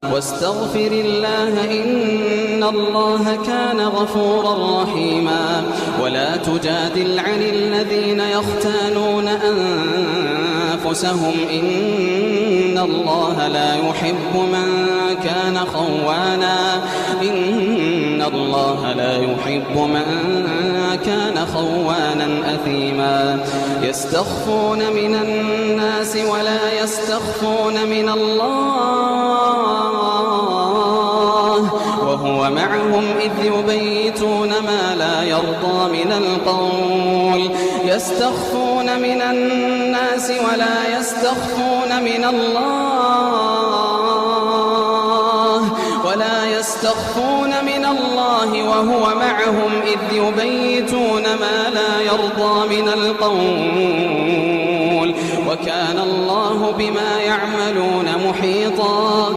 واستغفر الله إن الله كان غفورا رحيما. ولا تجادل عن الذين يختانون أنفسهم إن الله لا يحب من كان خوانا أثيما. يستخفون من الناس ولا يستخفون من الله وهو معهم إذ يبيتون ما لا يرضى من القول. يستخفون من الناس ولا يستخفون من الله وهو معهم إذ يبيتون ما لا يرضى من القول. وكان الله بما يعملون محيطا.